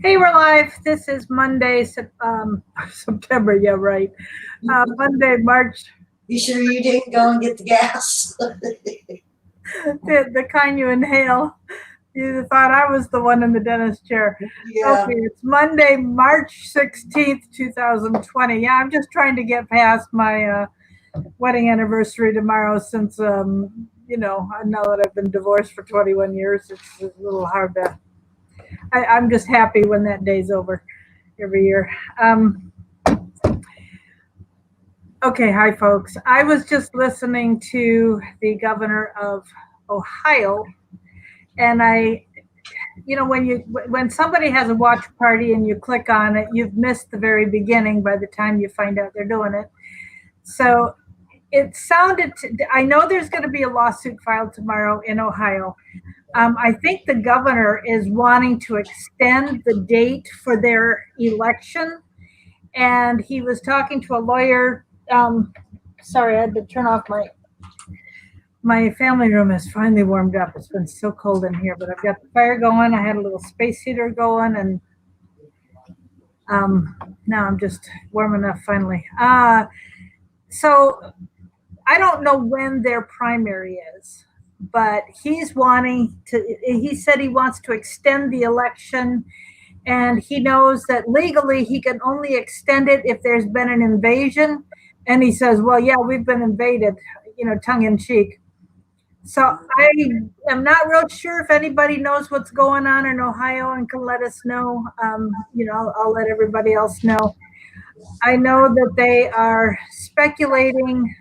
Hey, we're live. This is Monday, September. Yeah, right. Monday, March. You sure you didn't go and get the gas? The kind you inhale. You thought I was the one in the dentist chair. Yeah. Okay, it's Monday, March 16th, 2020. Yeah, I'm just trying to get past my wedding anniversary tomorrow since, now that I've been divorced for 21 years, it's a little hard to. I'm just happy when that day's over every year. Okay, hi folks. I was just listening to the governor of Ohio, and when somebody has a watch party and you click on it, you've missed the very beginning by the time you find out they're doing it. So it sounded. I know there's going to be a lawsuit filed tomorrow in Ohio. I think the governor is wanting to extend the date for their election, and he was talking to a lawyer. Sorry, I had to turn off my family room has finally warmed up. It's been so cold in here, but I've got the fire going. I had a little space heater going, and now I'm just warm enough finally. So I don't know when their primary is, but he's wanting to. He said he wants to extend the election, and he knows that legally he can only extend it if there's been an invasion. And he says, "Well, yeah, we've been invaded," tongue in cheek. So I am not real sure if anybody knows what's going on in Ohio and can let us know. I'll let everybody else know. I know that they are speculating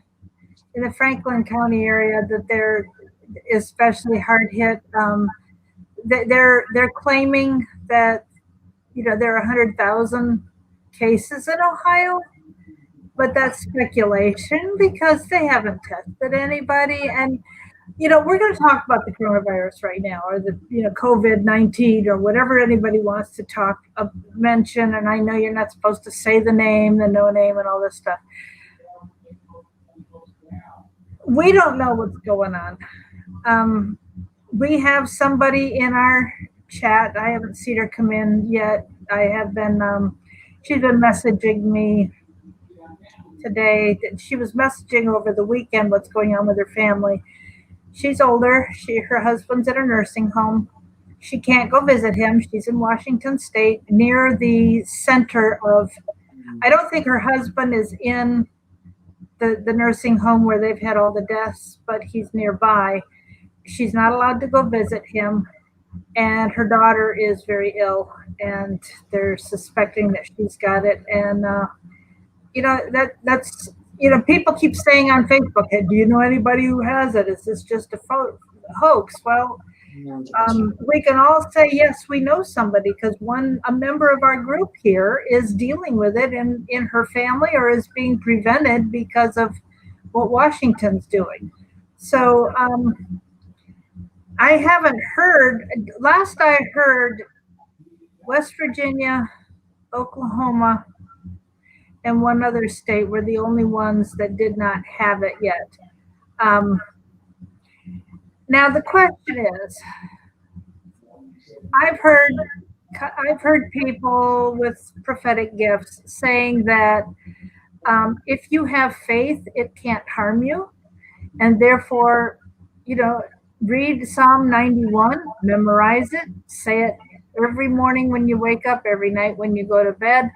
in the Franklin County area that they're especially hard hit. They're claiming that there are 100,000 cases in Ohio, but that's speculation because they haven't tested anybody. And we're going to talk about the coronavirus right now, or the COVID-19, or whatever anybody wants to mention. And I know you're not supposed to say the name, the no name, and all this stuff. We don't know what's going on. We have somebody in our chat. I haven't seen her come in yet. I have been. She's been messaging me today. She was messaging over the weekend what's going on with her family. She's older. Her husband's at a nursing home. She can't go visit him. She's in Washington State, near the center of. I don't think her husband is in the nursing home where they've had all the deaths, but he's nearby. She's not allowed to go visit him, and her daughter is very ill, and they're suspecting that she's got it. And that's people keep saying on Facebook, "Hey, do you know anybody who has it? Is this just a hoax?" Well, we can all say yes, we know somebody, because a member of our group here is dealing with it in her family, or is being prevented because of what Washington's doing. So I haven't heard. Last I heard, West Virginia, Oklahoma, and one other state were the only ones that did not have it yet. Now the question is, I've heard people with prophetic gifts saying that if you have faith, it can't harm you, and therefore, read Psalm 91, memorize it, say it every morning when you wake up, every night when you go to bed.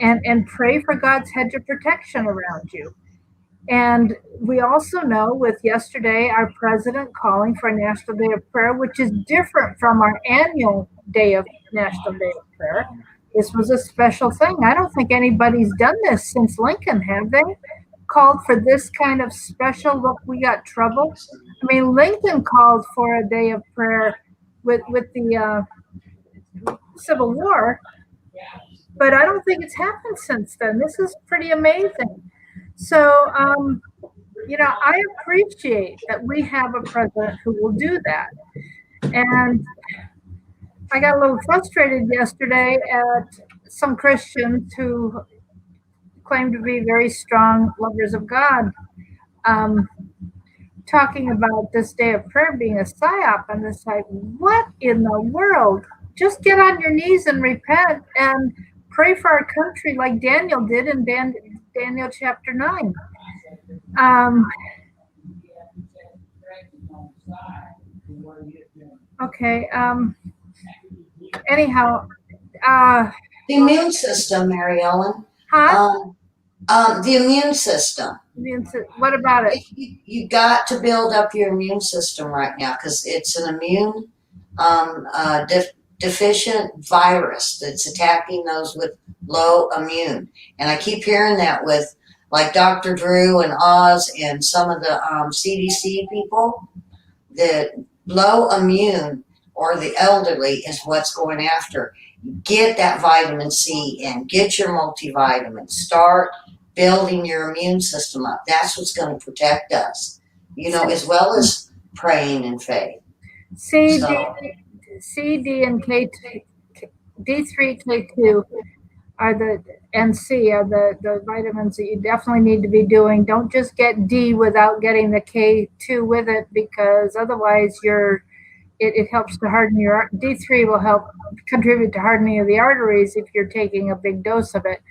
And pray for God's hedge of protection around you. And we also know, with yesterday, our president calling for a National Day of Prayer, which is different from our annual National Day of Prayer. This was a special thing. I don't think anybody's done this since Lincoln, have they? Called for this kind of special, look, we got trouble. I mean, Lincoln called for a day of prayer with the Civil War, but I don't think it's happened since then. This is pretty amazing. So, I appreciate that we have a president who will do that. And I got a little frustrated yesterday at some Christians who claim to be very strong lovers of God. talking about this day of prayer being a psyop, and it's like, what in the world? Just get on your knees and repent and pray for our country like Daniel did in Daniel chapter 9. Um, okay. Anyhow, The immune system, Mary Ellen. huh? The immune system. What about it? You got to build up your immune system right now because it's an immune deficient virus that's attacking those with low immune. And I keep hearing that with like Dr. Drew and Oz and some of the CDC people, that low immune or the elderly is what's going after. Get that vitamin C in, get your multivitamins, start building your immune system up. That's what's going to protect us, as well as praying and faith. C, So, D, and D3, K2 are and C are the vitamins that you definitely need to be doing. Don't just get D without getting the K2 with it, because otherwise it helps to harden your D3 will help contribute to hardening of the arteries if you're taking a big dose of it.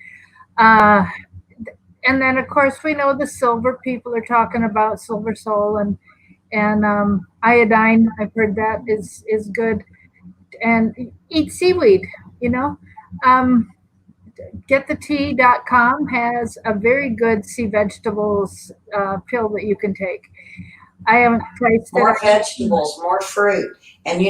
And then of course we know the silver, people are talking about silver soul and iodine. I've heard that is good. And eat seaweed, getthetea.com has a very good sea vegetables pill that you can take. I haven't priced it. more vegetables, more fruit. And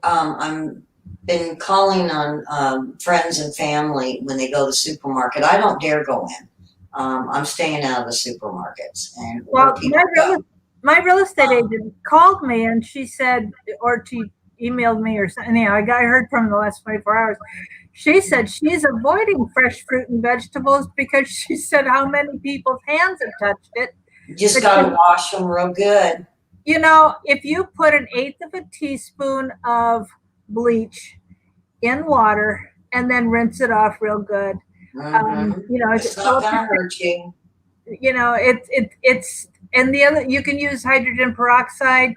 I'm been calling on friends and family when they go to the supermarket. I don't dare go in. I'm staying out of the supermarkets. And well, my real estate agent called me and she said, or she emailed me or something. I heard from the last 24 hours. She said she's avoiding fresh fruit and vegetables because she said how many people's hands have touched it. You just got to wash them real good. If you put 1/8 of a teaspoon of bleach in water and then rinse it off real good, It's not gonna hurt you. It's and the other, you can use hydrogen peroxide.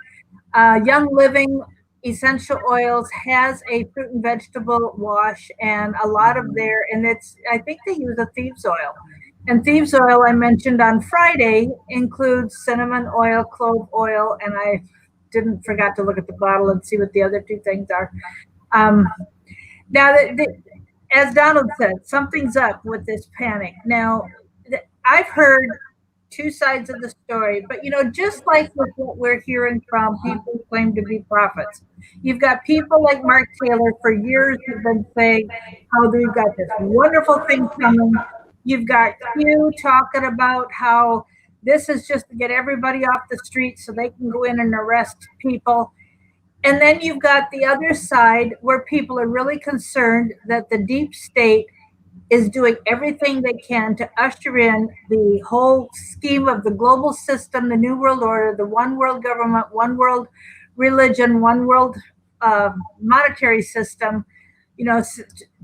Young Living essential oils has a fruit and vegetable wash, and a lot of I think they use a thieves oil. And thieves oil, I mentioned on Friday, includes cinnamon oil, clove oil, and I forgot to look at the bottle and see what the other two things are. Now, as Donald said, something's up with this panic. Now, I've heard two sides of the story, but just like with what we're hearing from people who claim to be prophets, you've got people like Mark Taylor for years who've been saying how we've got this wonderful thing coming. You've got Q talking about how this is just to get everybody off the street so they can go in and arrest people. And then you've got the other side where people are really concerned that the deep state is doing everything they can to usher in the whole scheme of the global system, the New World Order, the one world government, one world religion, one world monetary system.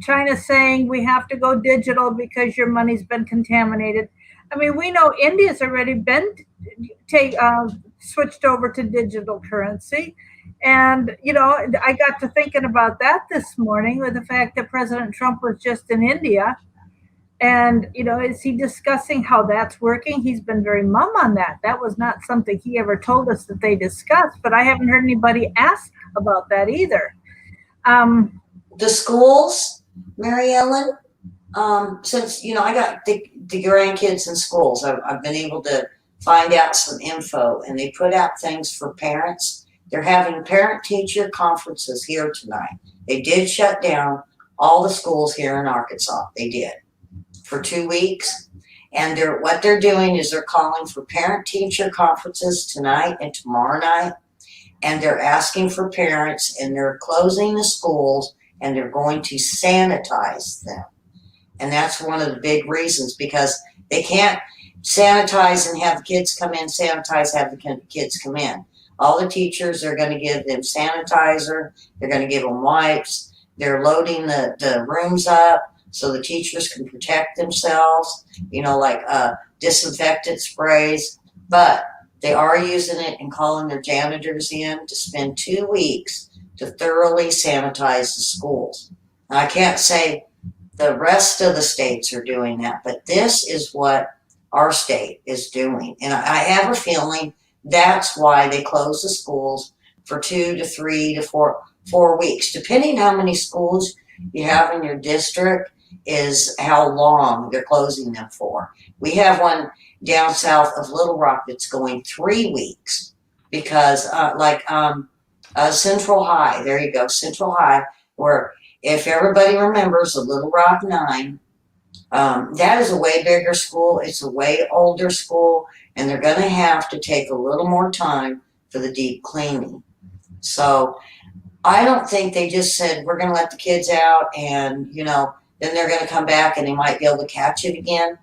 China saying we have to go digital because your money's been contaminated. I mean, we know India's already been switched over to digital currency. And, I got to thinking about that this morning with the fact that President Trump was just in India. And, is he discussing how that's working? He's been very mum on that. That was not something he ever told us that they discussed, but I haven't heard anybody ask about that either. The schools, Mary Ellen, since, I got the grandkids in schools, I've been able to find out some info, and they put out things for parents. They're having parent-teacher conferences here tonight. They did shut down all the schools here in Arkansas. They did for 2 weeks. And what they're doing is they're calling for parent-teacher conferences tonight and tomorrow night. And they're asking for parents, and they're closing the schools, and they're going to sanitize them. And that's one of the big reasons, because they can't sanitize and have the kids come in, sanitize, have the kids come in. All the teachers are going to give them sanitizer. They're going to give them wipes. They're loading the rooms up so the teachers can protect themselves, like disinfectant sprays. But They are using it and calling their janitors in to spend 2 weeks to thoroughly sanitize the schools. Now, I can't say the rest of the states are doing that, but this is what our state is doing. And I have a feeling that's why they close the schools for 2 to 3 to 4 weeks, depending how many schools you have in your district, is how long they're closing them for. We have one down south of Little Rock that's going 3 weeks because, Central High, there you go, Central High, where if everybody remembers the Little Rock Nine, that is a way bigger school. It's a way older school, and they're going to have to take a little more time for the deep cleaning. So I don't think they just said, we're going to let the kids out and, then they're going to come back and they might be able to catch it again.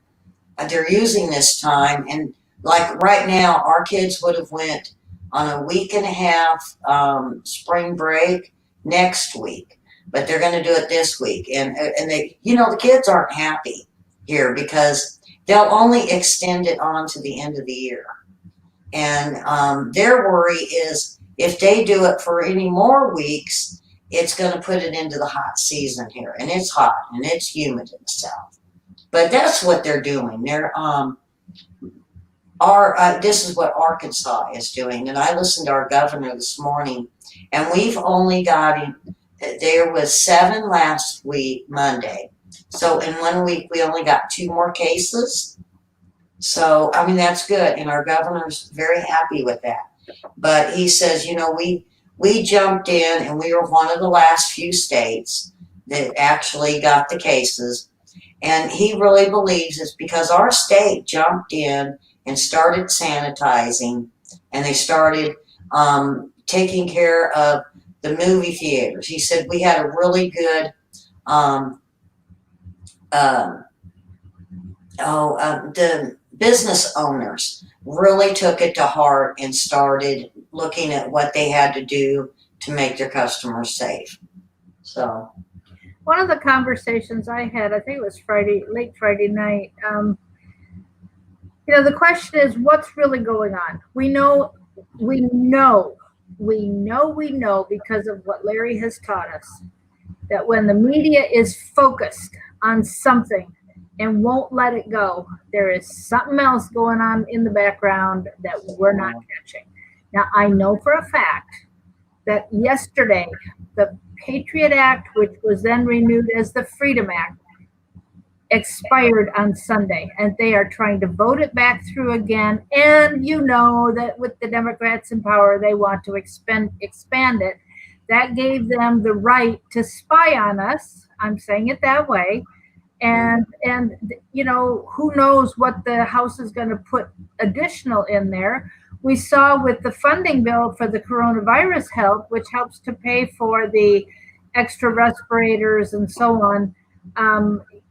They're using this time. And like right now, our kids would have went on a week and a half spring break next week, but they're going to do it this week. And they, the kids aren't happy here because they'll only extend it on to the end of the year. And their worry is if they do it for any more weeks, it's going to put it into the hot season here. And it's hot and it's humid in the south. But that's what they're doing. This is what Arkansas is doing. And I listened to our governor this morning, and we've only got, there was 7 last week, Monday. So in 1 week, we only got 2 more cases. So, that's good. And our governor's very happy with that. But he says, we jumped in and we were one of the last few states that actually got the cases. And he really believes it's because our state jumped in and started sanitizing, and they started taking care of the movie theaters. He said we had a really good the business owners really took it to heart and started looking at what they had to do to make their customers safe. So one of the conversations I had, I think it was late Friday night, the question is, what's really going on? We know because of what Larry has taught us, that when the media is focused on something and won't let it go, there is something else going on in the background that we're not catching. Now, I know for a fact that yesterday, the Patriot Act, which was then renewed as the Freedom Act, expired on Sunday, and they are trying to vote it back through again. And you know that with the Democrats in power, they want to expand it. That gave them the right to spy on us. I'm saying it that way. And who knows what the House is going to put additional in there. We saw with the funding bill for the coronavirus help, which helps to pay for the extra respirators and so on.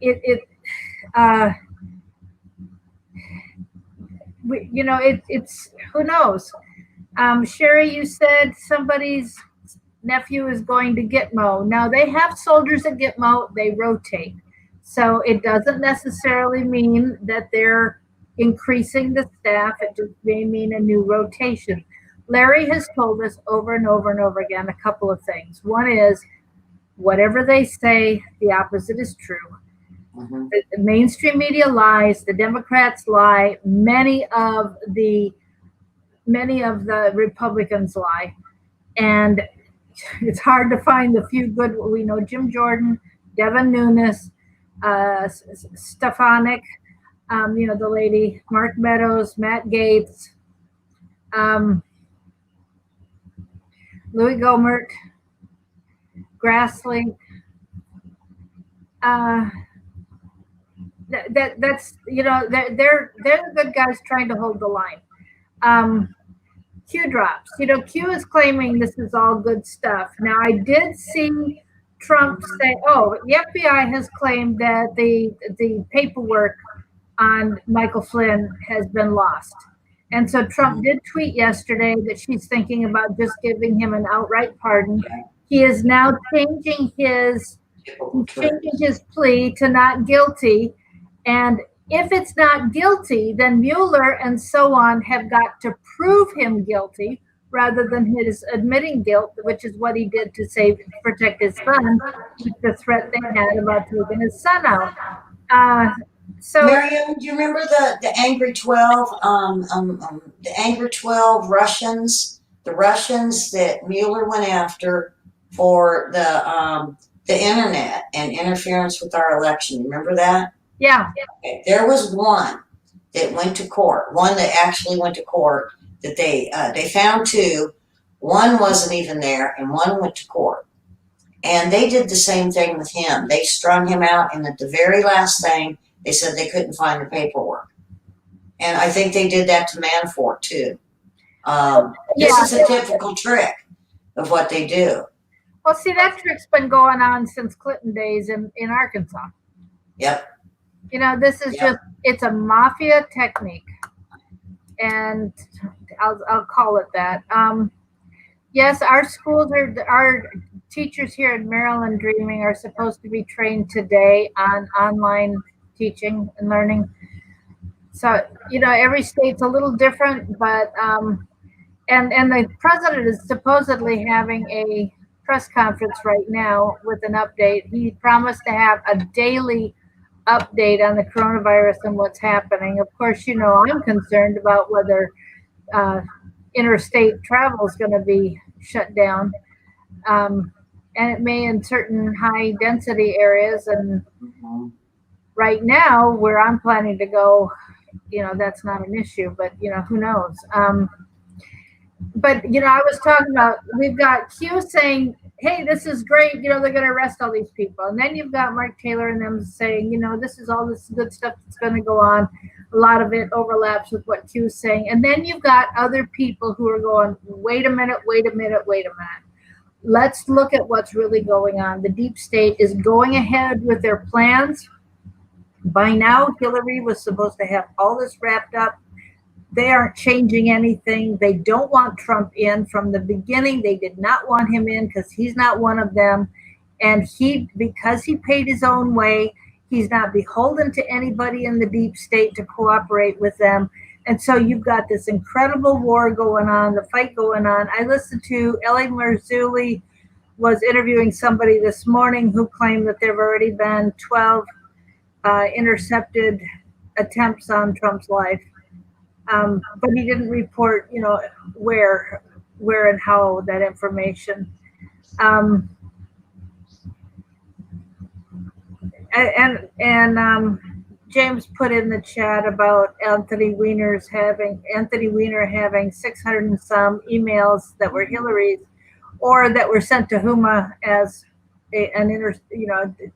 It's who knows. Sherry, you said somebody's nephew is going to Gitmo. Now they have soldiers at Gitmo. They rotate. So it doesn't necessarily mean that they're increasing the staff. It just may mean a new rotation. Larry has told us over and over and over again a couple of things. One is, whatever they say, the opposite is true. Mm-hmm. The mainstream media lies. The Democrats lie. Many of the Republicans lie. And it's hard to find the few good. We know Jim Jordan, Devin Nunes, Stefanik, the lady, Mark Meadows, Matt Gaetz, Louis Gohmert, Grassley. That's they're the good guys trying to hold the line. Q drops. Q is claiming this is all good stuff. Now I did see Trump say, the FBI has claimed that the paperwork on Michael Flynn has been lost. And so Trump did tweet yesterday that she's thinking about just giving him an outright pardon. He is now changing his plea to not guilty. And If it's not guilty, then Mueller and so on have got to prove him guilty rather than his admitting guilt, which is what he did to protect his son, with the threat they had about taking his son out. Uh, so Miriam, do you remember the Angry 12, the Angry 12 Russians? The Russians that Mueller went after for the internet and interference with our election. Remember that? yeah, Okay. There was one that went to court, one that actually went to court that they found two. One wasn't even there, and one went to court. And they did the same thing with him. They strung him out, and at the very last thing, they said they couldn't find the paperwork. And I think they did that to Manafort too. This yeah. is a typical trick of what they do. Well, see, that trick's been going on since Clinton days in Arkansas. Yep. This is just, it's a mafia technique. And I'll call it that. Yes, our teachers here in Maryland Dreaming are supposed to be trained today on online teaching and learning. So, every state's a little different, but, and the president is supposedly having a press conference right now with an update. He promised to have a daily update on the coronavirus and what's happening. Of course, I'm concerned about whether interstate travel is going to be shut down. And it may in certain high density areas. And right now, where I'm planning to go, that's not an issue, but, who knows? But, I was talking about, we've got Q saying, hey, this is great. They're going to arrest all these people. And then you've got Mark Taylor and them saying, this is all this good stuff that's going to go on. A lot of it overlaps with what Q's saying. And then you've got other people who are going, wait a minute. Let's look at what's really going on. The deep state is going ahead with their plans. By now, Hillary was supposed to have all this wrapped up. They aren't changing anything. They don't want Trump in. From the beginning, they did not want him in because he's not one of them. And because he paid his own way, he's not beholden to anybody in the deep state to cooperate with them. And so you've got this incredible war going on, the fight going on. I listened to Elly Marzulli was interviewing somebody this morning who claimed that there have already been 12 intercepted attempts on Trump's life. But he didn't report, where and how that information. And James put in the chat about Anthony Weiner having 600 and some emails that were Hillary's, or that were sent to Huma as an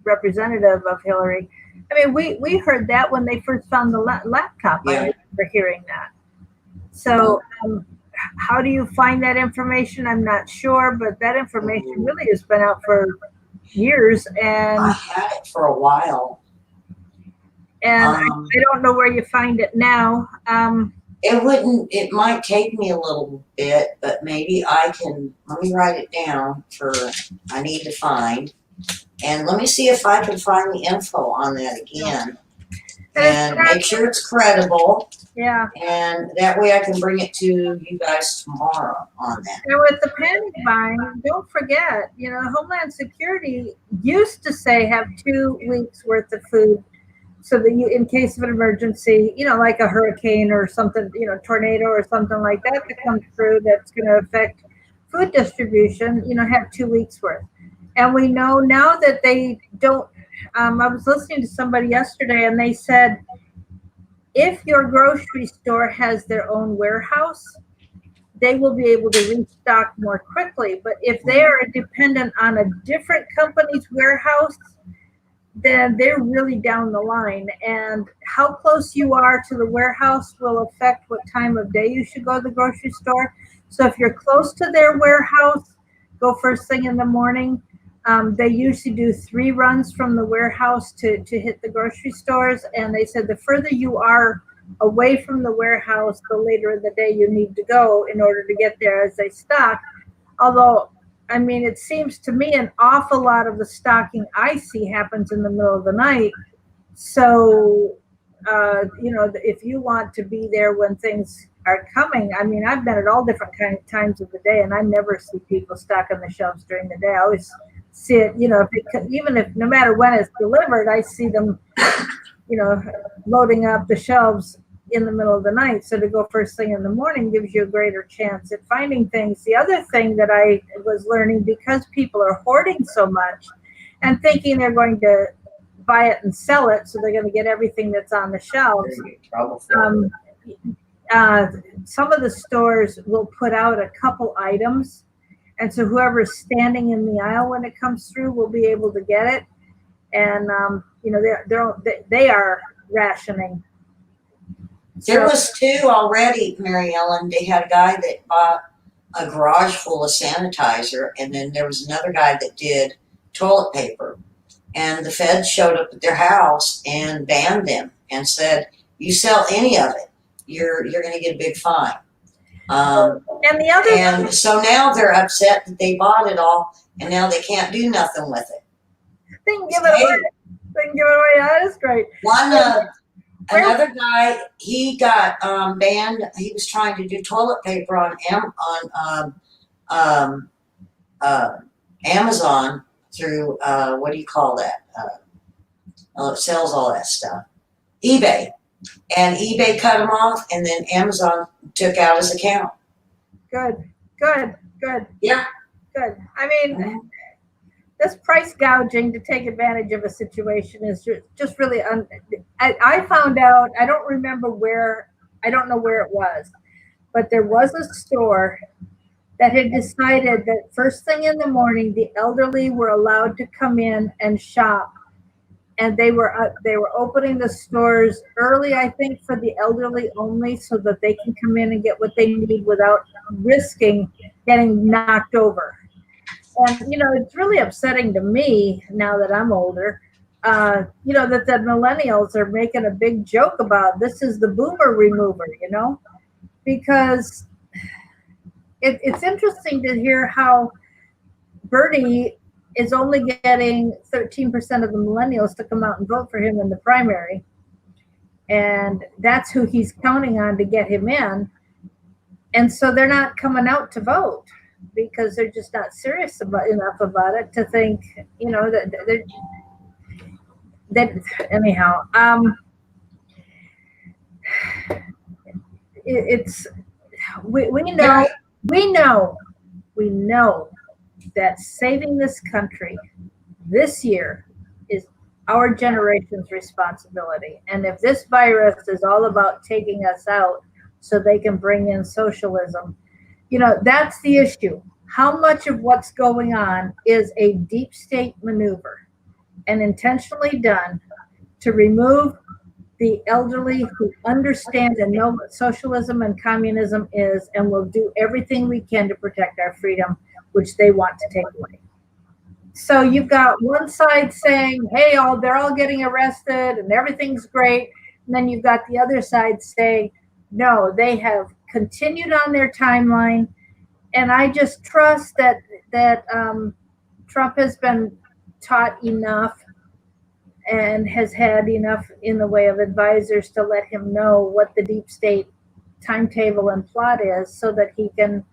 representative of Hillary. I mean, we heard that when they first found the laptop. Yeah. I remember hearing that. So how do you find that information? I'm not sure, but that information really has been out for years. And I had it for a while. And I don't know where you find it now. It might take me a little bit, but maybe let me write it down I need to find. And let me see if I can find the info on that again. And make sure it's credible. Yeah. And that way I can bring it to you guys tomorrow on that. And with the panic buying, don't forget, Homeland Security used to say have 2 weeks worth of food so that in case of an emergency, like a hurricane or something, tornado or something like that comes through that's going to affect food distribution, have 2 weeks worth. And we know now that they don't. I was listening to somebody yesterday and they said, if your grocery store has their own warehouse, they will be able to restock more quickly. But if they are dependent on a different company's warehouse, then they're really down the line. And how close you are to the warehouse will affect what time of day you should go to the grocery store. So if you're close to their warehouse, go first thing in the morning. They usually do 3 runs from the warehouse to hit the grocery stores. And they said the further you are away from the warehouse, the later in the day you need to go in order to get there as they stock. Although, I mean, it seems to me an awful lot of the stocking I see happens in the middle of the night. So if you want to be there when things are coming, I mean, I've been at all different times of the day, and I never see people stocking the shelves during the day. I always see it, even if no matter when it's delivered, I see them, loading up the shelves in the middle of the night. So to go first thing in the morning gives you a greater chance at finding things. The other thing that I was learning, because people are hoarding so much and thinking they're going to buy it and sell it, so they're going to get everything that's on the shelves. Some of the stores will put out a couple items, and so whoever's standing in the aisle when it comes through will be able to get it. And they are rationing. There was two already, Mary Ellen. They had a guy that bought a garage full of sanitizer, and then there was another guy that did toilet paper. And the feds showed up at their house and banned them and said, "You sell any of it, you're going to get a big fine." And so now they're upset that they bought it all, and now they can't do nothing with it. They can give it away. They can give it away. That is great. Another guy, he got banned. He was trying to do toilet paper on Amazon through what do you call that? It sells all that stuff. eBay. And eBay cut him off, and then Amazon took out his account. Good. Yeah. Good. I mean, this price gouging to take advantage of a situation is just really. I found out. I don't remember where. I don't know where it was, but there was a store that had decided that first thing in the morning, the elderly were allowed to come in and shop, and they were opening the stores early, I think, for the elderly only, so that they can come in and get what they need without risking getting knocked over. And it's really upsetting to me now that I'm older, that the millennials are making a big joke about this is the boomer remover, because it's interesting to hear how Bernie is only getting 13% of the millennials to come out and vote for him in the primary. And that's who he's counting on to get him in. And so they're not coming out to vote because they're just not serious enough about it to think, that anyhow. We know that saving this country this year is our generation's responsibility. And if this virus is all about taking us out so they can bring in socialism, that's the issue. How much of what's going on is a deep state maneuver and intentionally done to remove the elderly who understand and know what socialism and communism is, and will do everything we can to protect our freedom, which they want to take away. So you've got one side saying, hey, they're all getting arrested and everything's great. And then you've got the other side saying, no, they have continued on their timeline. And I just trust that Trump has been taught enough and has had enough in the way of advisors to let him know what the deep state timetable and plot is, so that he can,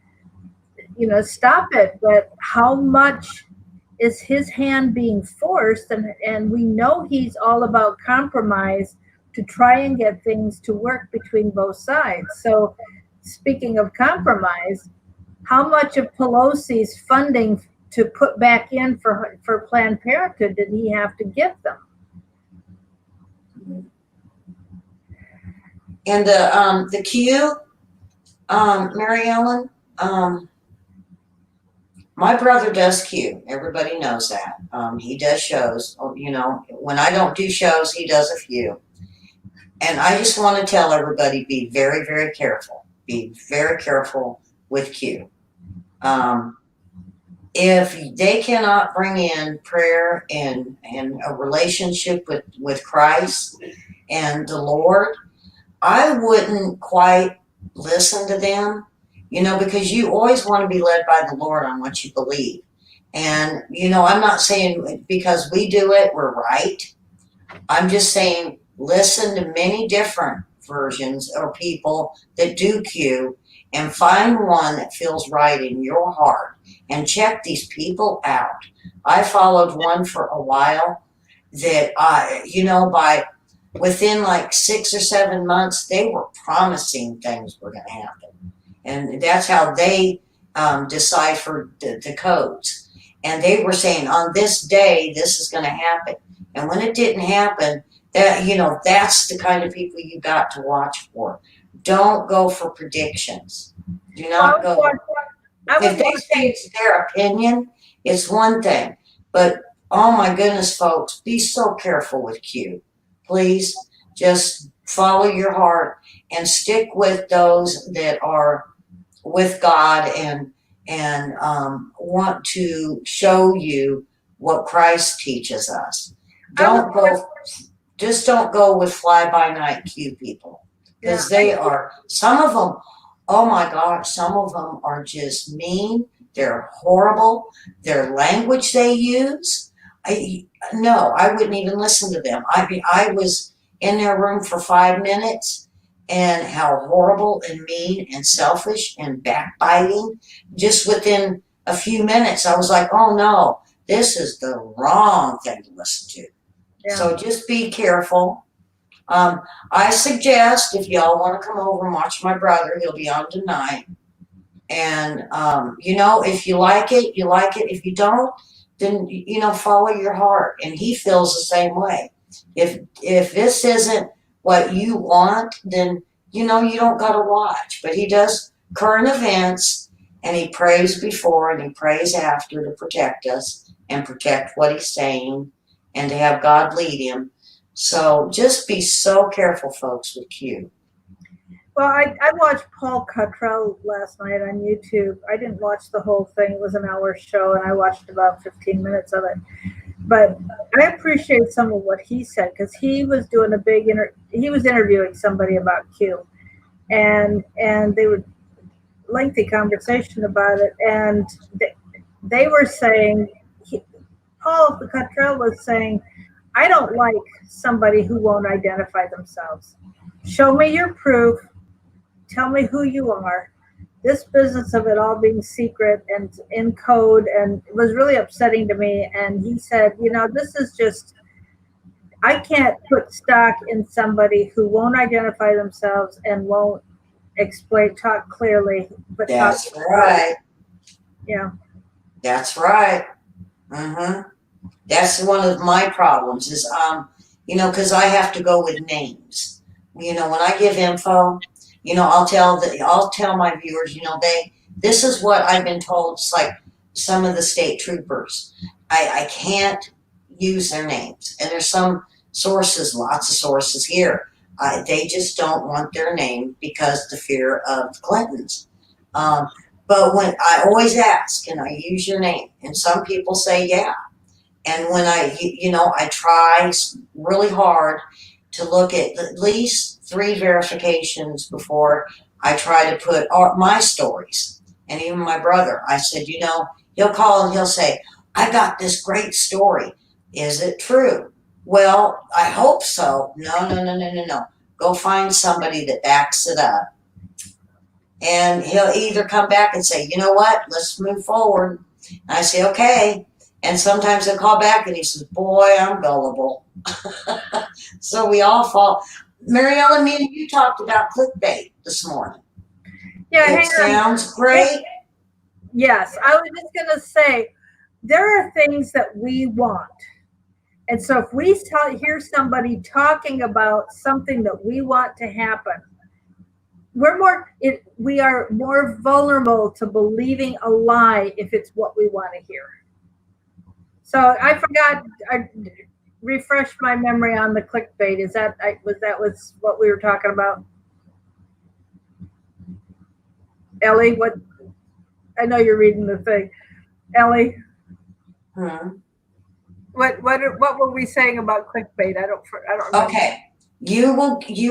stop it. But how much is his hand being forced? And we know he's all about compromise to try and get things to work between both sides. So speaking of compromise, how much of Pelosi's funding to put back in for Planned Parenthood did he have to give them? And the Q, Mary Ellen, my brother does Q. Everybody knows that. He does shows. When I don't do shows, he does a few. And I just want to tell everybody, be very, very careful. Be very careful with Q. If they cannot bring in prayer and a relationship with Christ and the Lord, I wouldn't quite listen to them, because you always want to be led by the Lord on what you believe. And, I'm not saying because we do it, we're right. I'm just saying listen to many different versions or people that do Q, and find one that feels right in your heart and check these people out. I followed one for a while that by within like 6 or 7 months, they were promising things were going to happen. And that's how they deciphered the codes. And they were saying, on this day, this is going to happen. And when it didn't happen, that's the kind of people you got to watch for. Don't go for predictions. Do not go. If they say it's their opinion, it's one thing. But oh my goodness, folks, be so careful with Q. Please just follow your heart and stick with those that are with God and want to show you what Christ teaches us. Don't go with fly by night Q people, because they are, some of them, oh my God, some of them are just mean. They're horrible. Their language they use, I wouldn't even listen to them. I was in their room for 5 minutes, and how horrible and mean and selfish and backbiting. Just within a few minutes, I was like, oh no, this is the wrong thing to listen to. Yeah. So just be careful. I suggest if y'all want to come over and watch my brother, he'll be on tonight. And, if you like it, you like it. If you don't, then, follow your heart. And he feels the same way. If this isn't what you want, then, you don't got to watch. But he does current events, and he prays before and he prays after to protect us and protect what he's saying and to have God lead him. So just be so careful, folks, with Q. Well, I watched Paul Cottrell last night on YouTube. I didn't watch the whole thing. It was an hour show, and I watched about 15 minutes of it. But I appreciate some of what he said, because he was doing he was interviewing somebody about Q, and they were lengthy conversation about it, and they were saying, Paul Cottrell was saying, I don't like somebody who won't identify themselves. Show me your proof. Tell me who you are. This business of it all being secret and in code, and it was really upsetting to me. And he said, this is just, I can't put stock in somebody who won't identify themselves and won't talk clearly. But that's right. Yeah. That's right. Mm-hmm. That's one of my problems is, because I have to go with names. When I give info, I'll tell my viewers, this is what I've been told. It's like some of the state troopers. I can't use their names. And there's some sources, lots of sources here. They just don't want their name because the fear of the Clintons. But when I always ask, can I use your name? And some people say, yeah. And when I try really hard to look at least 3 verifications before I try to put my stories. And even my brother, I said, he'll call and he'll say, I got this great story. Is it true? Well, I hope so. No. Go find somebody that backs it up. And he'll either come back and say, you know what, let's move forward. And I say, okay. And sometimes he'll call back and he says, boy, I'm gullible. So we all fall. Mary Ellen, me and you talked about clickbait this morning. Yeah, it sounds great. Yes, I was just going to say, there are things that we want. And so if we hear somebody talking about something that we want to happen, we are more vulnerable to believing a lie if it's what we want to hear. So I forgot, I refreshed my memory on the clickbait. Was what we were talking about? Elly, what? I know you're reading the thing. Elly? What were we saying about clickbait? I don't remember. Okay. You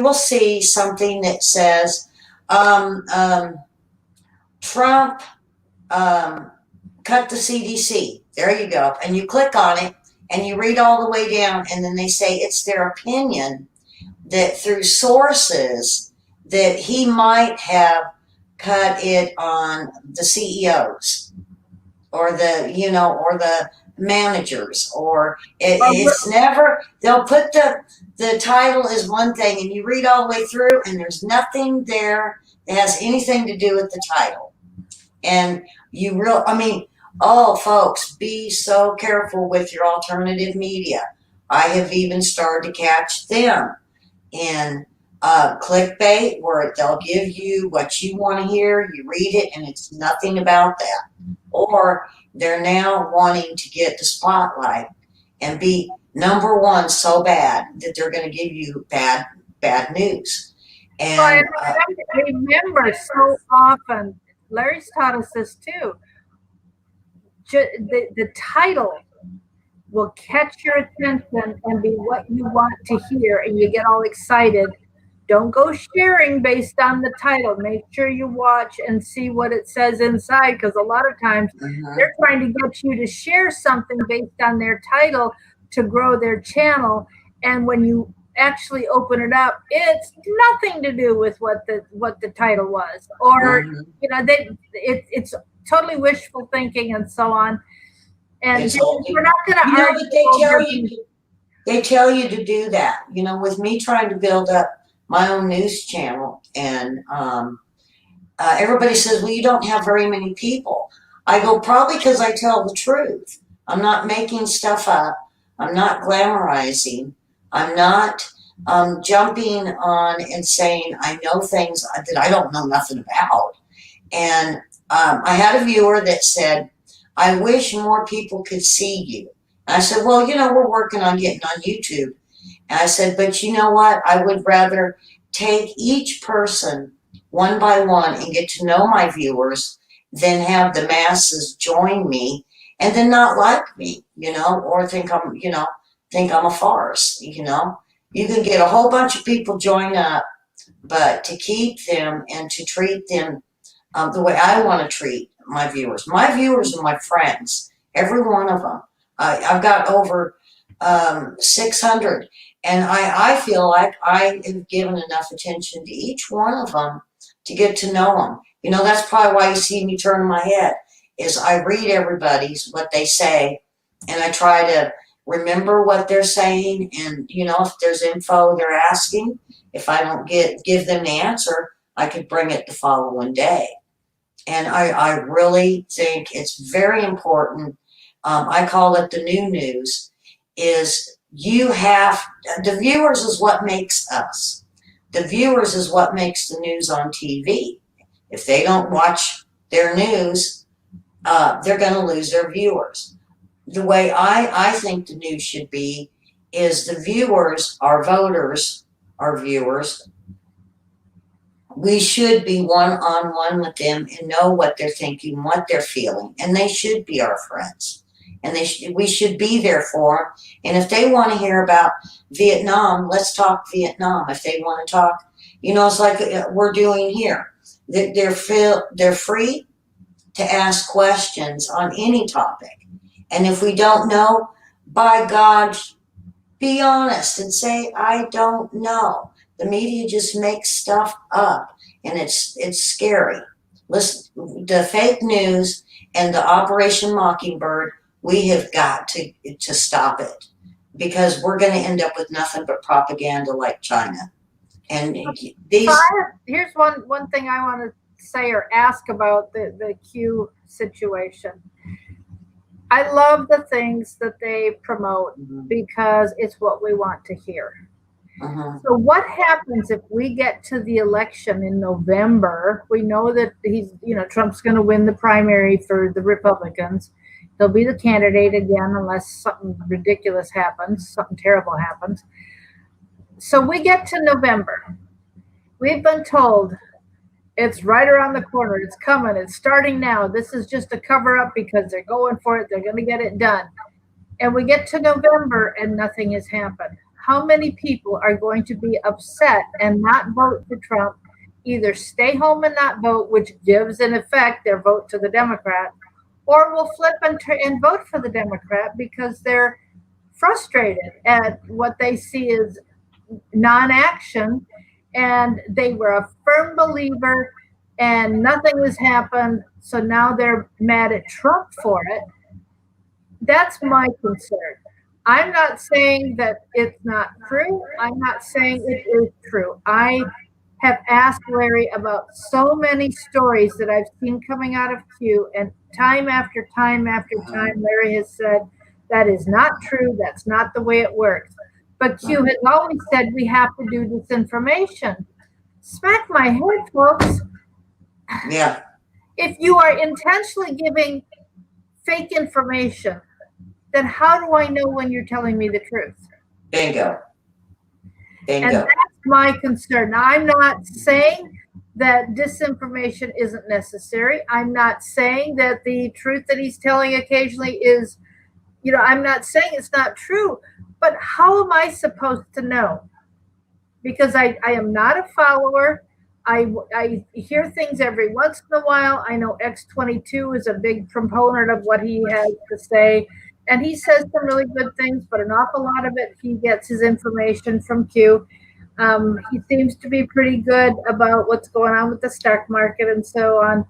will see something that says Trump cut the CDC. There you go. And you click on it and you read all the way down, and then they say it's their opinion that through sources that he might have cut it on the CEOs or the managers, or it's never, they'll put the title is one thing and you read all the way through and there's nothing there that has anything to do with the title. And oh folks, be so careful with your alternative media. I have even started to catch them in clickbait, where they'll give you what you want to hear, you read it, and it's nothing about that. Or they're now wanting to get the spotlight and be number one so bad that they're going to give you bad news. And I remember so often, Larry's taught us this too. The title will catch your attention and be what you want to hear, and you get all excited. Don't go sharing based on the title. Make sure you watch and see what it says inside, because a lot of times they're trying to get you to share something based on their title to grow their channel. And when you actually open it up, it's nothing to do with what the title was, or it's totally wishful thinking and so on. And we're not going to argue. They tell you to do that. With me trying to build up my own news channel, and everybody says, well, you don't have very many people. I go, probably because I tell the truth. I'm not making stuff up. I'm not glamorizing. I'm not jumping on and saying I know things that I don't know nothing about. And I had a viewer that said, I wish more people could see you. And I said, well, we're working on getting on YouTube. And I said, but you know what? I would rather take each person one by one and get to know my viewers than have the masses join me and then not like me, or think I'm a farce, You can get a whole bunch of people join up, but to keep them and to treat them the way I want to treat my viewers. My viewers are my friends, every one of them. I've got over 600, and I feel like I have given enough attention to each one of them to get to know them. That's probably why you see me turning my head, is I read everybody's, what they say, and I try to remember what they're saying, and if there's info they're asking, if I don't give them the answer, I could bring it the following day. And I really think it's very important. I call it the new news, is the viewers is what makes us. The viewers is what makes the news on TV. If they don't watch their news, they're going to lose their viewers. The way I think the news should be is the viewers, our voters, our viewers, we should be one-on-one with them and know what they're thinking, what they're feeling, and they should be our friends. And we should be there for them. And if they want to hear about Vietnam, let's talk Vietnam. If they want to talk, it's like we're doing here. They're free to ask questions on any topic. And if we don't know, by God, be honest and say, I don't know. The media just makes stuff up, and it's scary. Listen, the fake news and the Operation Mockingbird, we have got to stop it, because we're going to end up with nothing but propaganda like China. And here's one thing I want to say or ask about the Q situation. I love the things that they promote because it's what we want to hear. So what happens if we get to the election in November? We know that Trump's going to win the primary for the Republicans. He'll be the candidate again unless something ridiculous happens, something terrible happens. So we get to November. We've been told it's right around the corner. It's coming. It's starting now. This is just a cover up because they're going for it. They're going to get it done. And we get to November and nothing has happened. How many people are going to be upset and not vote for Trump, either stay home and not vote, which gives in effect their vote to the Democrat, or will flip and vote for the Democrat because they're frustrated at what they see as non-action, and they were a firm believer, and nothing has happened. So now they're mad at Trump for it. That's my concern. I'm not saying that it's not true. I'm not saying it is true. I have asked Larry about so many stories that I've seen coming out of Q, and time after time after time, Larry has said, that is not true. That's not the way it works. But Q has always said we have to do disinformation. Smack my head, folks. Yeah. If you are intentionally giving fake information, then how do I know when you're telling me the truth? Bingo. And that's my concern. Now, I'm not saying that disinformation isn't necessary. I'm not saying that the truth that he's telling occasionally is, I'm not saying it's not true, but how am I supposed to know? Because I am not a follower. I hear things every once in a while. I know X22 is a big proponent of what he has to say. And he says some really good things, but an awful lot of it, he gets his information from Q. He seems to be pretty good about what's going on with the stock market and so on.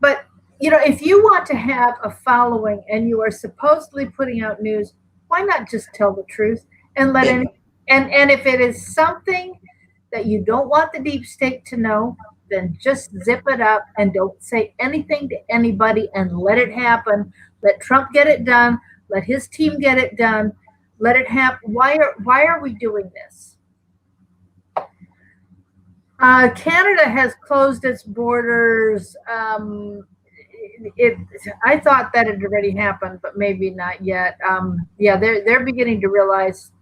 But, if you want to have a following and you are supposedly putting out news, why not just tell the truth and let it, and if it is something that you don't want the deep state to know, then just zip it up and don't say anything to anybody and let it happen. Let Trump get it done. Let his team get it done. Let it happen. Why are we doing this? Canada has closed its borders. I thought that had already happened, but maybe not yet. They're beginning to realize,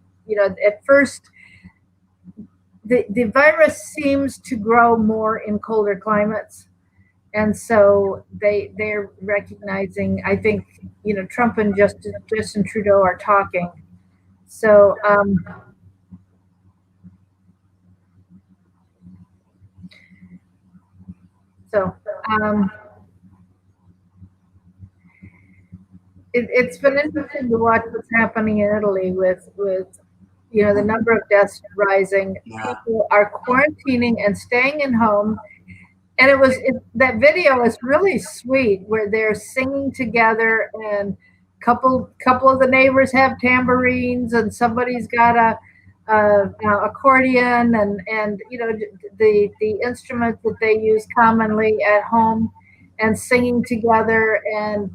at first, the virus seems to grow more in colder climates. And so they're recognizing, I think, Trump and Justin Trudeau are talking. So it's been interesting to watch what's happening in Italy with the number of deaths rising. Yeah. People are quarantining and staying in home. And that video is really sweet, where they're singing together, and couple of the neighbors have tambourines, and somebody's got a accordion, and the instrument that they use commonly at home, and singing together, and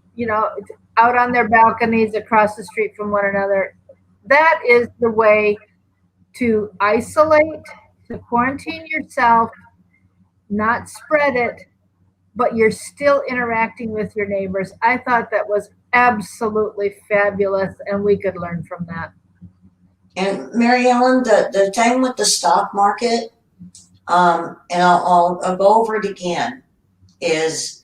out on their balconies across the street from one another. That is the way to isolate, to quarantine yourself, not spread it, but you're still interacting with your neighbors. I thought that was absolutely fabulous, and we could learn from that. And Mary Ellen, the thing with the stock market, and I'll go over it again, is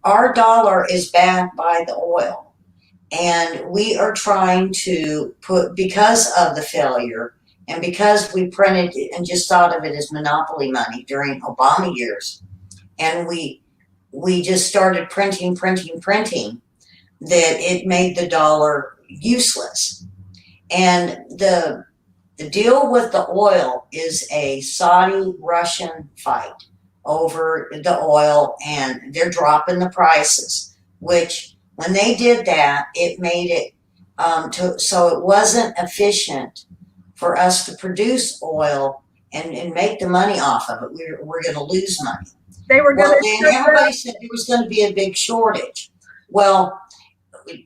our dollar is backed by the oil, and we are trying to because of the failure, and because we printed and just thought of it as monopoly money during Obama years, and we just started printing, that it made the dollar useless. And the deal with the oil is a Saudi-Russian fight over the oil, and they're dropping the prices, which when they did that, it made it so it wasn't efficient for us to produce oil and make the money off of it. We're going to lose money. They were going to. Everybody said there was going to be a big shortage. Well,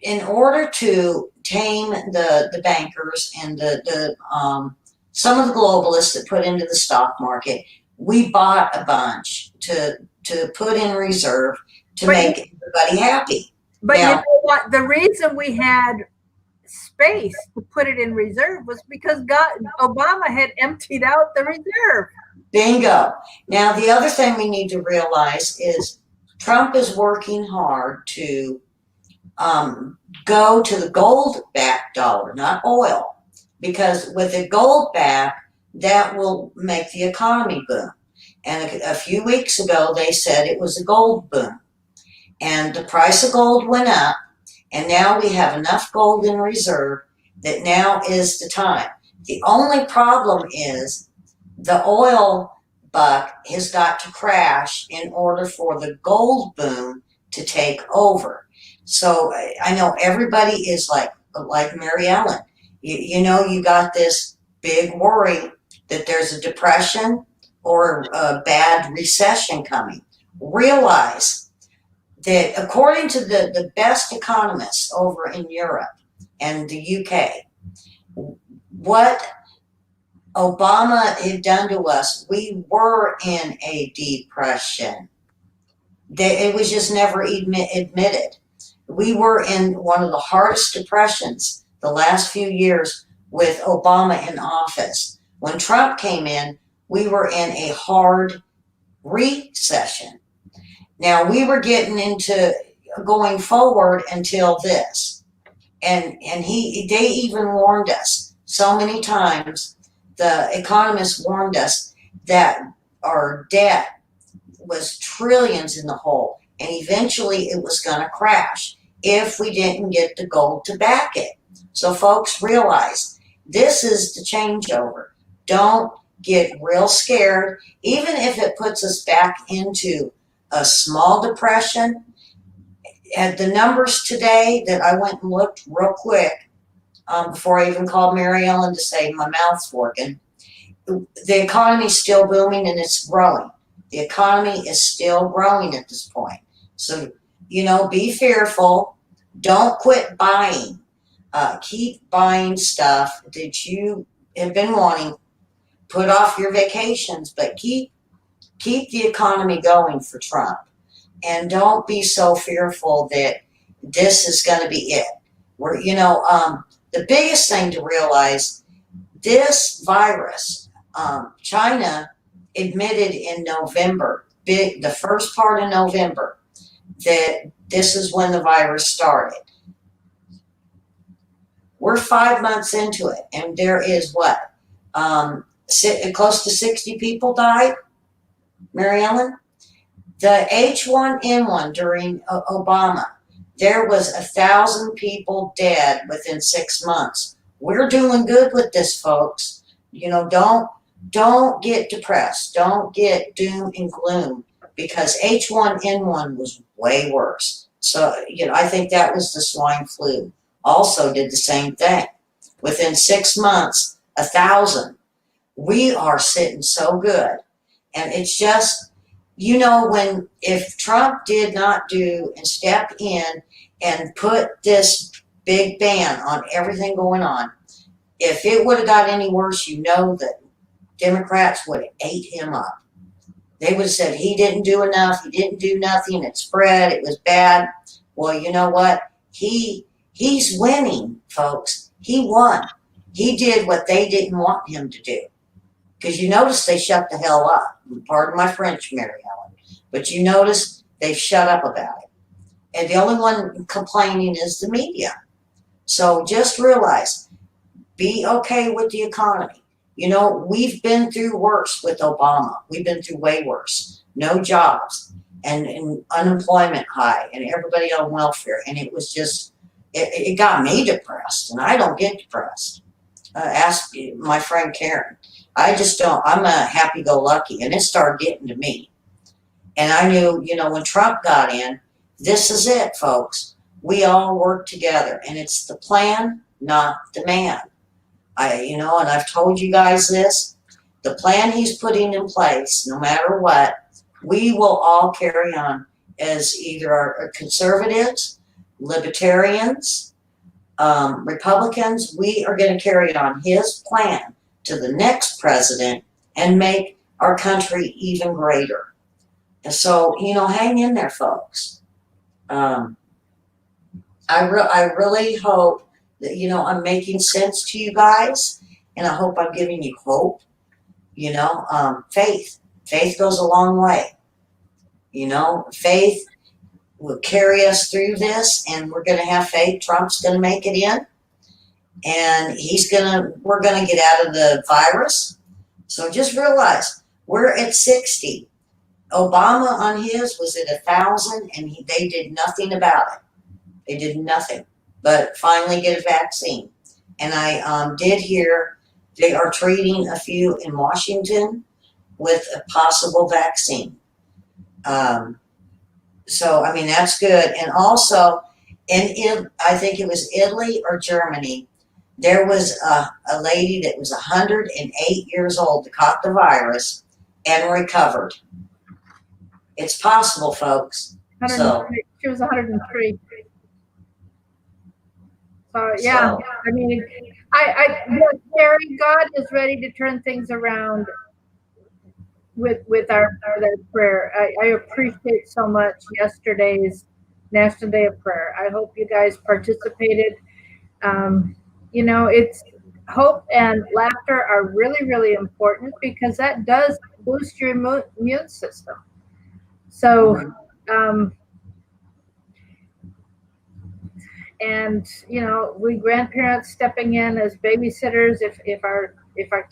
in order to tame the bankers and the some of the globalists that put into the stock market, we bought a bunch to put in reserve to make everybody happy. But now, you know what? The reason we had space to put it in reserve was because Obama had emptied out the reserve. Bingo. Now, the other thing we need to realize is Trump is working hard to go to the gold-backed dollar, not oil, because with a gold back, that will make the economy boom. And a few weeks ago, they said it was a gold boom. And the price of gold went up, and now we have enough gold in reserve that now is the time. The only problem is the oil buck has got to crash in order for the gold boom to take over. So I know everybody is like Mary Ellen. You know, you got this big worry that there's a depression or a bad recession coming. Realize that according to the best economists over in Europe and the UK, what Obama had done to us, we were in a depression. It was just never admitted. We were in one of the hardest depressions the last few years with Obama in office. When Trump came in, we were in a hard recession. Now we were getting into going forward until this. And they even warned us so many times. The economists warned us that our debt was trillions in the hole, and eventually it was going to crash if we didn't get the gold to back it. So folks, realize this is the changeover. Don't get real scared, even if it puts us back into a small depression. And the numbers today that I went and looked real quick, before I even called Mary Ellen to say my mouth's working, the economy's still booming and it's growing. The economy is still growing at this point. So, you know, be fearful. Don't quit buying. Keep buying stuff that you have been wanting. Put off your vacations, but keep the economy going for Trump. And don't be so fearful that this is going to be it. The biggest thing to realize, this virus, China admitted in November, the first part of November, that this is when the virus started. We're 5 months into it, and there is what? Close to 60 people died, Mary Ellen? The H1N1 during Obama, there was 1,000 people dead within 6 months. We're doing good with this, folks. You know, don't get depressed. Don't get doom and gloom, because H1N1 was way worse. So, you know, I think that was the swine flu. Also did the same thing. Within 6 months, 1,000. We are sitting so good. And it's just, you know, if Trump did not do and step in and put this big ban on everything going on, if it would have got any worse, you know that Democrats would have ate him up. They would have said he didn't do enough, he didn't do nothing, it spread, it was bad. Well, you know what? He's winning, folks. He won. He did what they didn't want him to do. Because you notice they shut the hell up. Pardon my French, Mary Ellen. But you notice they've shut up about it. And the only one complaining is the media. So just realize, be okay with the economy. You know, we've been through worse with Obama. We've been through way worse. No jobs and unemployment high and everybody on welfare. And it was just, it got me depressed. And I don't get depressed. Ask my friend Karen. I just don't. I'm a happy-go-lucky. And it started getting to me. And I knew, you know, when Trump got in, this is it, folks. We all work together. And it's the plan, not the man. And I've told you guys this, the plan he's putting in place, no matter what, we will all carry on as either our conservatives, libertarians, Republicans. We are going to carry on his plan to the next president and make our country even greater. And so, hang in there, folks. I really hope that, I'm making sense to you guys, and I hope I'm giving you hope. Faith goes a long way. Faith will carry us through this, and we're going to have faith. Trump's going to make it in, and we're going to get out of the virus. So just realize we're at 60. Obama on his was at 1,000, and they did nothing about it. They did nothing but finally get a vaccine. And I did hear They are treating a few in Washington with a possible vaccine. So, I mean, that's good. And also, I think it was Italy or Germany, there was a lady that was 108 years old that caught the virus and recovered. It's possible, folks. So, she was 103. So yeah, so I mean, look, Terry, God is ready to turn things around with our prayer. I appreciate so much yesterday's National Day of Prayer. I hope you guys participated. You know, it's hope and laughter are really, really important because that does boost your immune system. So, and you know, we grandparents stepping in as babysitters if our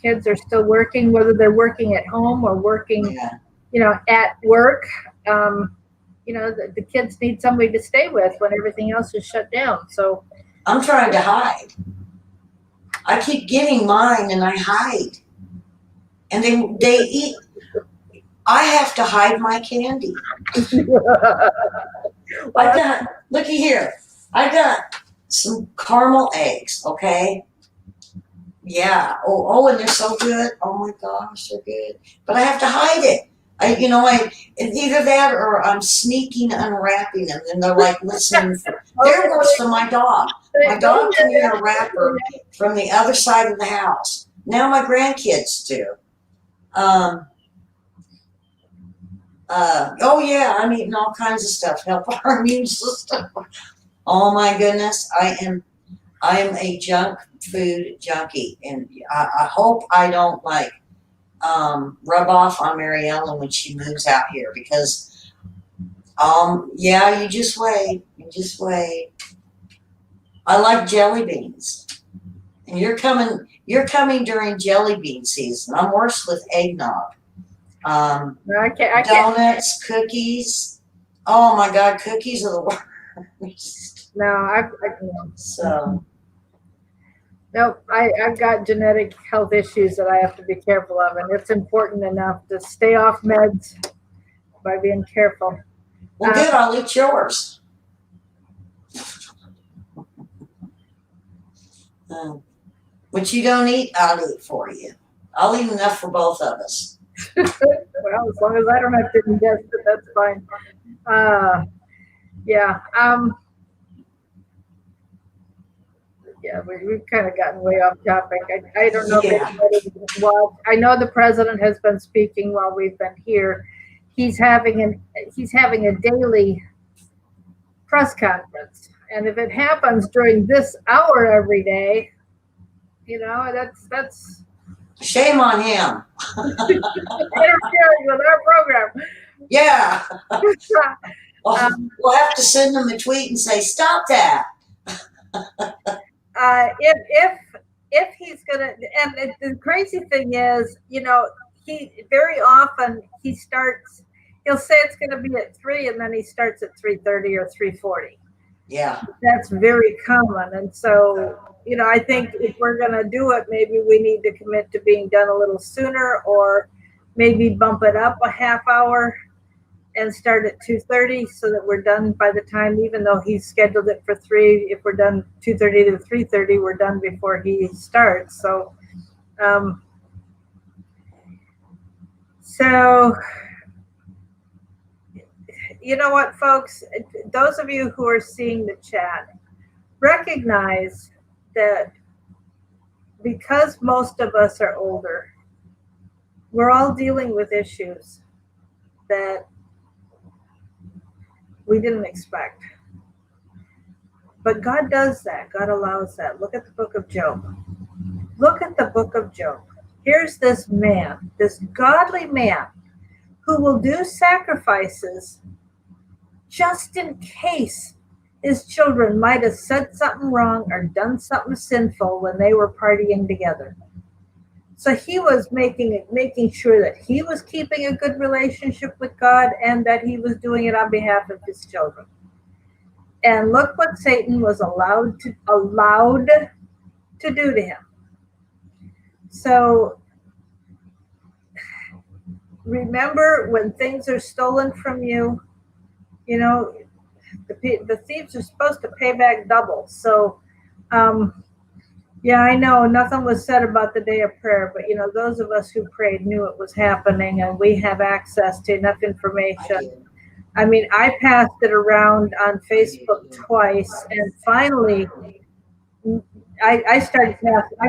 kids are still working, whether they're working at home or working, you know, at work. You know, the kids need somebody to stay with when everything else is shut down. So I'm trying to hide. I keep getting mine and I hide. And they eat. I have to hide my candy. Looky here. I got some caramel eggs, okay? Yeah. Oh, and they're so good. Oh my gosh, they're good. But I have to hide it. It's either that or I'm sneaking unwrapping them, and they're like listening. They're worse for my dog. My dog can hear a wrapper from the other side of the house. Now my grandkids do. Oh yeah, I'm eating all kinds of stuff. Help our immune system. Oh my goodness, I am a junk food junkie, and I hope I don't rub off on Mary Ellen when she moves out here because yeah, you just wait. I like jelly beans. And you're coming during jelly bean season. I'm worse with eggnog. I can't. Donuts, cookies. Oh my God, cookies are the worst. No, So. Nope, I've got genetic health issues that I have to be careful of, and it's important enough to stay off meds by being careful. Well, good, I'll eat yours. What you don't eat, I'll eat for you. I'll eat enough for both of us. Well, as long as I don't have to ingest it, that's fine. Yeah. Yeah, we've kind of gotten way off topic. I don't know if anybody watched. I know the president has been speaking while we've been here. He's having a daily press conference, and if it happens during this hour every day, you know, that's shame on him. Interfering with our program. Yeah. We'll have to send him a tweet and say, "Stop that." If he's gonna, and the crazy thing is, you know, he very often he'll say it's gonna be at 3, and then he starts at 3:30 or 3:40. Yeah, that's very common, and so you know, I think if we're gonna do it, maybe we need to commit to being done a little sooner, or maybe bump it up a half hour and start at 2:30 so that we're done by the time, even though he's scheduled it for 3, if we're done 2:30 to 3:30, we're done before he starts. So, you know what, folks, those of you who are seeing the chat, recognize that because most of us are older, we're all dealing with issues that we didn't expect. But God does that. God allows that. Look at the book of Job. Look at the book of Job. Here's this man, this godly man, who will do sacrifices just in case his children might have said something wrong or done something sinful when they were partying together. So he was making sure that he was keeping a good relationship with God and that he was doing it on behalf of his children. And look what Satan was allowed to do to him. So remember, when things are stolen from you, you know, the thieves are supposed to pay back double. So, yeah, I know nothing was said about the day of prayer, but those of us who prayed knew it was happening, and we have access to enough I information. did. I mean, I passed it around on I did Facebook too. twice, and finally, I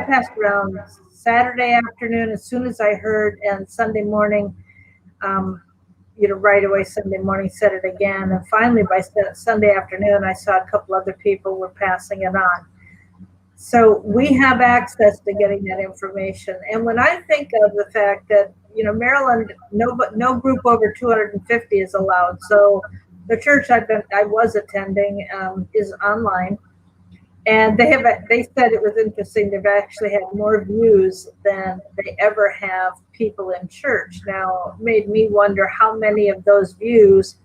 passed around Saturday afternoon as soon as I heard, and Sunday morning, um, right away Sunday morning said it again, and finally by Sunday afternoon, I saw a couple other people were passing it on. So we have access to getting that information. And when I think of the fact that, Maryland, no group over 250 is allowed. So the church I was attending is online, and they said it was interesting. They've actually had more views than they ever have people in church. Now, it made me wonder how many of those views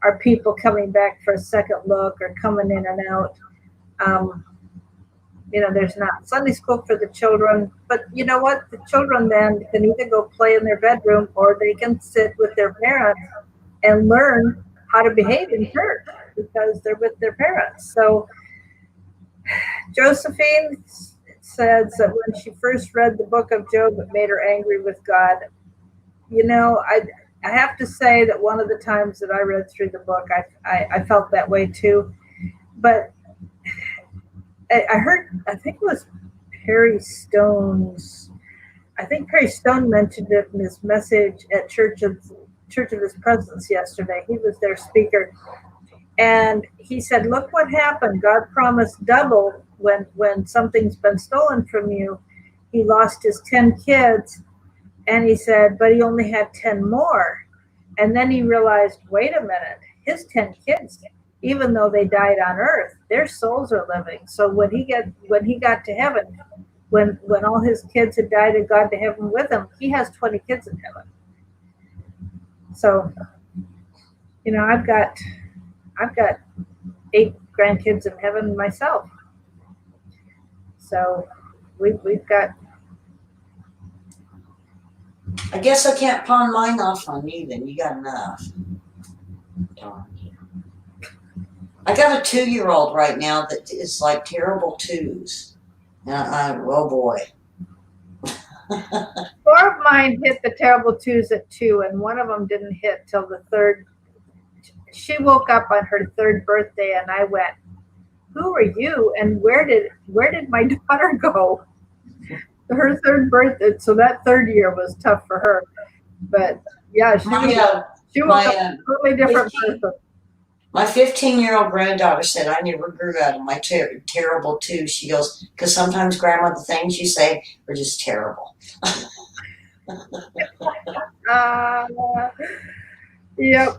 are people coming back for a second look or coming in and out. Um, there's not Sunday school for the children, but you know what? The children then can either go play in their bedroom or they can sit with their parents and learn how to behave in church because they're with their parents. So Josephine says that when she first read the book of Job, it made her angry with God. I have to say that one of the times that I read through the book, I felt that way too. But I heard, I think it was Perry Stone's. I think Perry Stone mentioned it in his message at Church of His Presence yesterday. He was their speaker, and he said, "Look what happened. God promised double when something's been stolen from you." He lost his 10 kids, and he said, but he only had 10 more. And then he realized, wait a minute, his 10 kids, even though they died on earth, their souls are living. So when he got to heaven, when all his kids had died and gone to heaven with him, he has 20 kids in heaven. So, I've got 8 grandkids in heaven myself. So we've got. I guess I can't pawn mine off on you then. You got enough. Darn. I got a 2-year-old right now that is like terrible twos. Oh boy. 4 of mine hit the terrible twos at 2, and one of them didn't hit till the third. She woke up on her 3rd birthday, and I went, "Who are you? And where did my daughter go?" Her 3rd birthday, so that 3rd year was tough for her. But yeah, she was a totally different person. My 15-year-old granddaughter said, "I never grew out of my terrible twos." She goes, "Because sometimes, Grandma, the things you say are just terrible." Yep.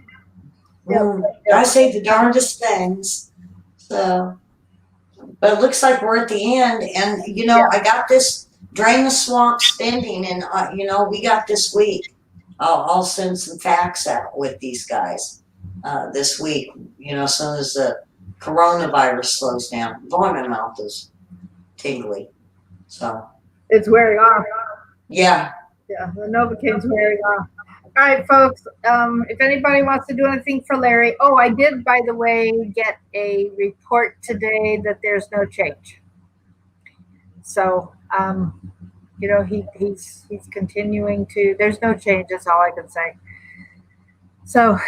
I say the darndest things. So, but it looks like we're at the end, and I got this drain the swamp spending, and we got this week. I'll send some facts out with these guys this week. As soon as the coronavirus slows down. Boy, my mouth is tingly. So it's wearing off. Yeah. Yeah, the Novocaine's wearing off. All right, folks. If anybody wants to do anything for Larry, I did, by the way, get a report today that there's no change. So, he's continuing to. There's no change. That's all I can say. So,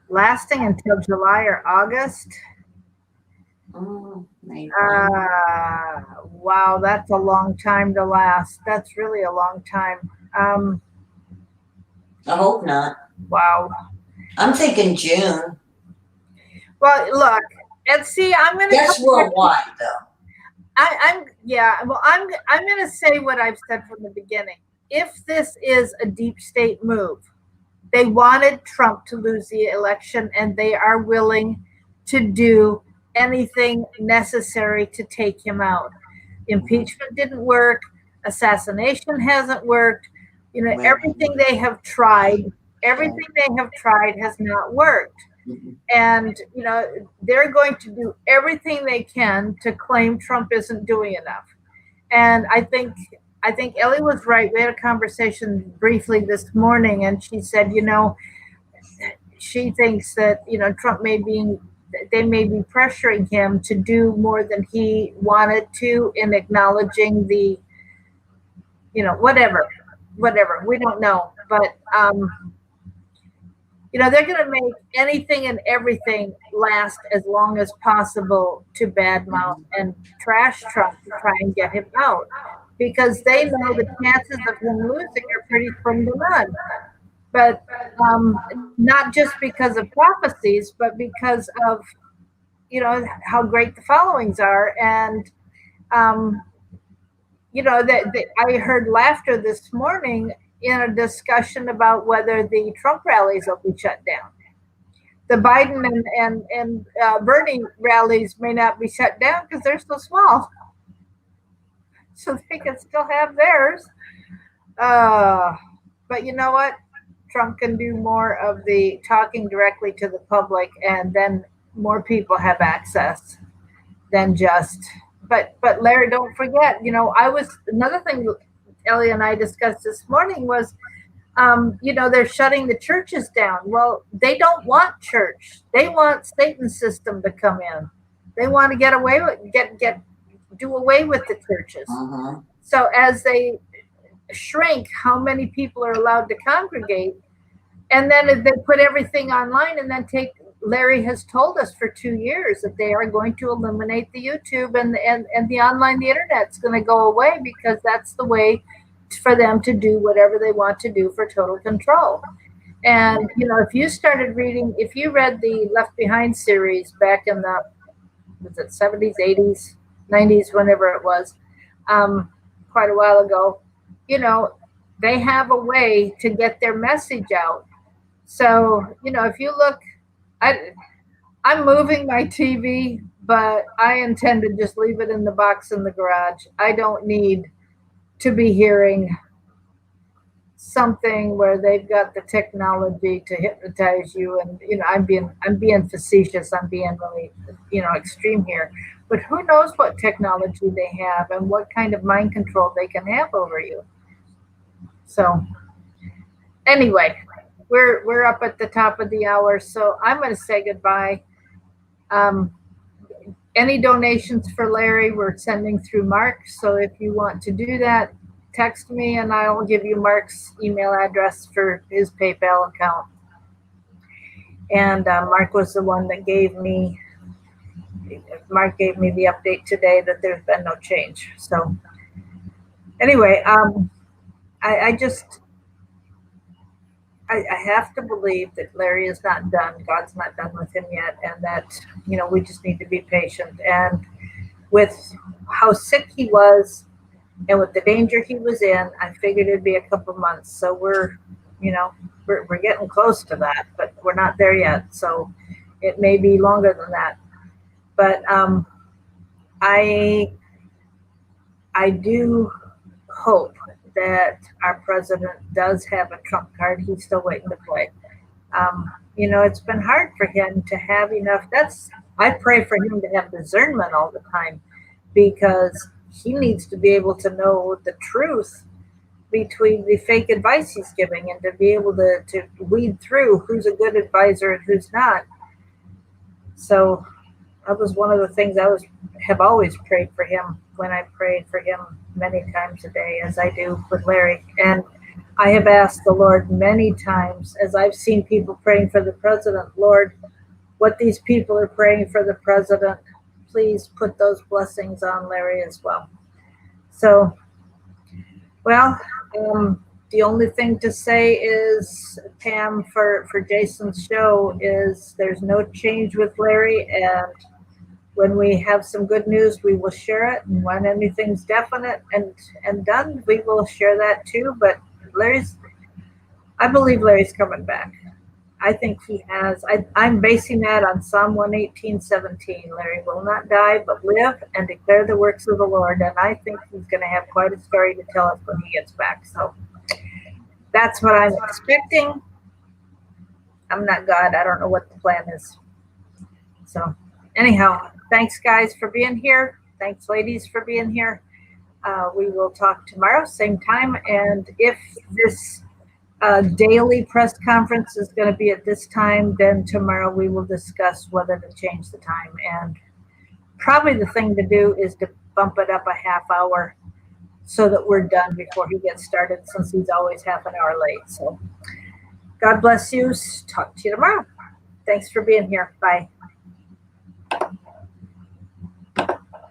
lasting until July or August. Wow, that's a long time to last. That's really a long time. I hope not. Wow. I'm thinking June. Well, look, and see, I'm going to. That's worldwide, though. I'm going to say what I've said from the beginning. If this is a deep state move, they wanted Trump to lose the election, and they are willing to do anything necessary to take him out. Impeachment didn't work. Assassination hasn't worked. Everything they have tried has not worked. Mhm. And, they're going to do everything they can to claim Trump isn't doing enough. And I think Elly was right. We had a conversation briefly this morning, and she said, she thinks that Trump may be they may be pressuring him to do more than he wanted to in acknowledging the whatever we don't know, but they're going to make anything and everything last as long as possible to badmouth Mhm. and trash Trump to try and get him out, because they know the chances of him losing are pretty slim to none. But not just because of prophecies, but because of how great the followings are. And um, that I heard laughter this morning in a discussion about whether the Trump rallies will be shut down. The Biden and Bernie rallies may not be shut down because they're so small, so they can still have theirs. Uh, but you know what? Trump can do more of the talking directly to the public, and then more people have access than just. But Larry, don't forget. I was another thing Ellie and I discussed this morning was, they're shutting the churches down. Well, they don't want church. They want Satan's system to come in. They want to get away with get do away with the churches. Uh-huh. So as they shrink how many people are allowed to congregate, and then they put everything online, and then take. Larry has told us for 2 years that they are going to eliminate the YouTube and the online, the internet's going to go away, because that's the way for them to do whatever they want to do for total control. And if you read the Left Behind series back in the was it 70s, 80s, 90s, whenever it was, um, quite a while ago, you know, they have a way to get their message out. So, if you look, I, I'm moving my TV, but I intend to just leave it in the box in the garage. I don't need to be hearing something where they've got the technology to hypnotize you. And I'm being facetious, I'm being really extreme here, but who knows what technology they have and what kind of mind control they can have over you. So anyway, we're up at the top of the hour, so I'm going to say goodbye. um, any donations for Larry we're sending through Mark, so if you want to do that, text me and I'll give you Mark's email address for his PayPal account. And Mark was the one that Mark gave me the update today that there's been no change. So anyway, I just I have to believe that Larry is not done. God's not done with him yet, and that we just need to be patient. And with how sick he was, and with the danger he was in, I figured it'd be a couple months. So we're getting close to that, but we're not there yet. So it may be longer than that. But I I do hope that our president does have a trump card he's still waiting to play. It's been hard for him to have enough. I pray for him to have discernment all the time, because he needs to be able to know the truth between the fake advice he's giving, and to be able to weed through who's a good advisor and who's not. So that was one of the things have always prayed for him, when I prayed for him many times a day, as I do with Larry. And I have asked the Lord many times, as I've seen people praying for the president, Lord, what these people are praying for the president, please put those blessings on Larry as well. So, well, the only thing to say is, Pam, for Jason's show, is there's no change with Larry, and when we have some good news, we will share it. And when anything's definite and done, we will share that too. But I believe Larry's coming back. I think he has. I'm basing that on Psalm 118:17. Larry will not die, but live and declare the works of the Lord. And I think he's going to have quite a story to tell us when he gets back. So that's what I'm expecting. I'm not God. I don't know what the plan is. So anyhow, thanks guys for being here. Thanks ladies for being here. We will talk tomorrow, same time. And if this daily press conference is going to be at this time, then tomorrow we will discuss whether to change the time. And probably the thing to do is to bump it up a half hour so that we're done before he gets started, since he's always half an hour late. So God bless you. Talk to you tomorrow. Thanks for being here. Bye.